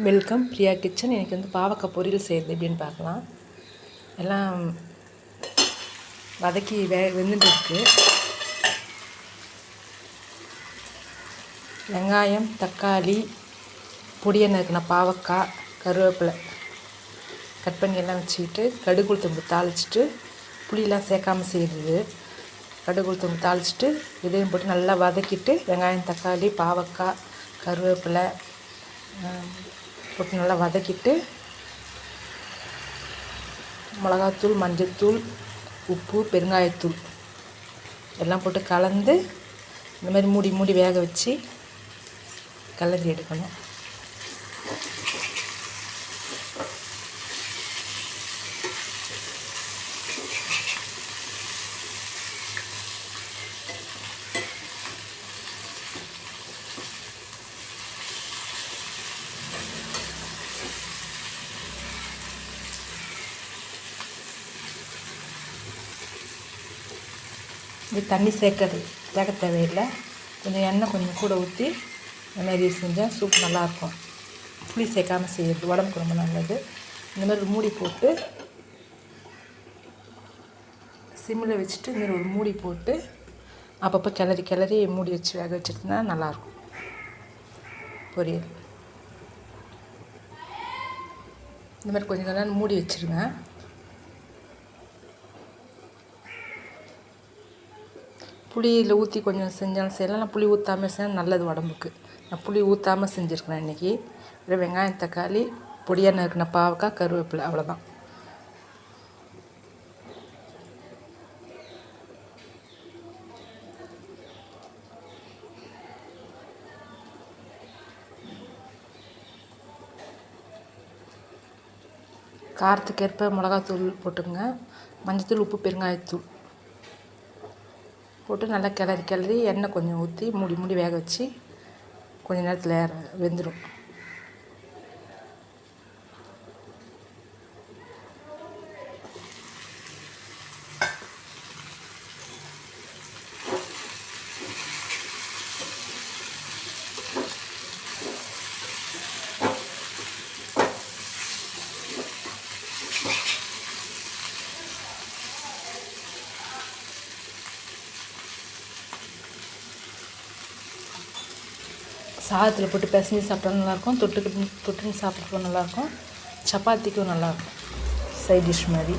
Welcome Priya kitchen. எனக்கு பாவக்காய் பொரியல் செய்கிறது எப்படின்னு பார்க்கலாம். எல்லாம் வதக்கி வெந்துட்டு இருக்கு. வெங்காயம், தக்காளி, பொடியை நறுக்கின பாவக்காய், கருவேப்பிலை கட் பண்ணி எல்லாம் வச்சுக்கிட்டு கடுகு உளுத்தம்பருப்பு தாளிச்சிட்டு, புளியெலாம் சேர்க்காமல் செய்கிறது. கடுகு உளுத்தம்பருப்பு தாளிச்சிட்டு இதையும் போட்டு நல்லா வதக்கிட்டு, வெங்காயம், தக்காளி, பாவக்காய், கருவேப்பிலை போட்டு நல்லா வதக்கிட்டு, மிளகாத்தூள், மஞ்சள்தூள், உப்பு, பெருங்காயத்தூள் எல்லாம் போட்டு கலந்து இந்த மாதிரி மூடி மூடி வேக வச்சு கலந்து எடுக்கணும். இது தண்ணி சேர்க்க தேவையில்லை. கொஞ்சம் எண்ணெய் கொஞ்சம் கூட ஊற்றி இந்த மாதிரி செஞ்சால் சூப் நல்லாயிருக்கும். புளி சேர்க்காமல் செய்கிறது உடம்புக்கு ரொம்ப நல்லது. இந்த மாதிரி மூடி போட்டு சிம்மில் வச்சுட்டு இந்த மாதிரி ஒரு மூடி போட்டு அப்பப்போ கிளறி மூடி வச்சு வேக வச்சுட்டுனா நல்லாயிருக்கும் பொரியல். இந்த மாதிரி கொஞ்சம் நேரம் மூடி வச்சுருங்க. புளியில் ஊற்றி கொஞ்சம் செஞ்சாலும் செய்யலாம். நான் புளி ஊற்றாமல் செஞ்சால் நல்லது உடம்புக்கு. நான் புளி ஊற்றாமல் செஞ்சுருக்கிறேன் இன்றைக்கி. வெங்காயம், தக்காளி, பொடியாக நறுக்கின பாவக்காய், கருவேப்பிலை, அவ்வளோதான். காரத்துக்கு ஏற்ப மிளகாத்தூள் போட்டுங்க. மஞ்சத்தூள், உப்பு, பெருங்காயத்தூள் போட்டு நல்லா கிளறி எண்ணெய் கொஞ்சம் ஊற்றி மூடி மூடி வேக வச்சு கொஞ்சம் நேரத்தில் வெந்துடும். சாதத்தில் போட்டு பிசைஞ்சு சாப்பிட்டா நல்லாயிருக்கும். தொட்டுன்னு சாப்பிட்றதுக்கும் நல்லாயிருக்கும். சப்பாத்திக்கும் நல்லாயிருக்கும். சைட் டிஷ் மாதிரி.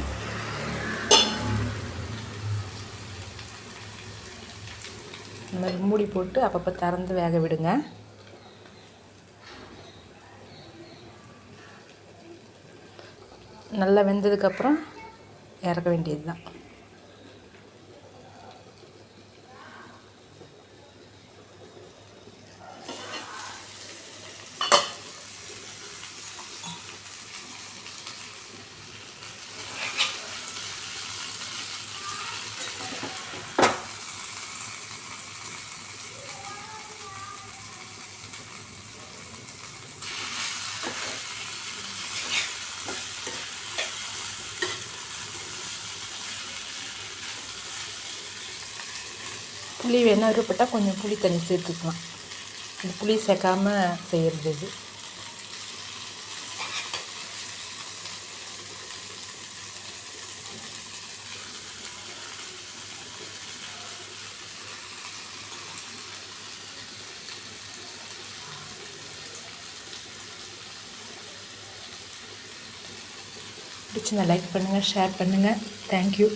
இந்த மாதிரி மூடி போட்டு அப்பப்போ திறந்து வேக விடுங்க. நல்லா வெந்ததுக்கப்புறம் இறக்க வேண்டியது தான். புளி வேணால் விருப்பப்பட்டால் கொஞ்சம் புளி தண்ணி சேர்த்துக்கலாம். இது புளி சேர்க்காமல் செய்கிறது இது. பிடிச்சிருந்தா லைக் பண்ணுங்கள், ஷேர் பண்ணுங்கள். தேங்க்யூ.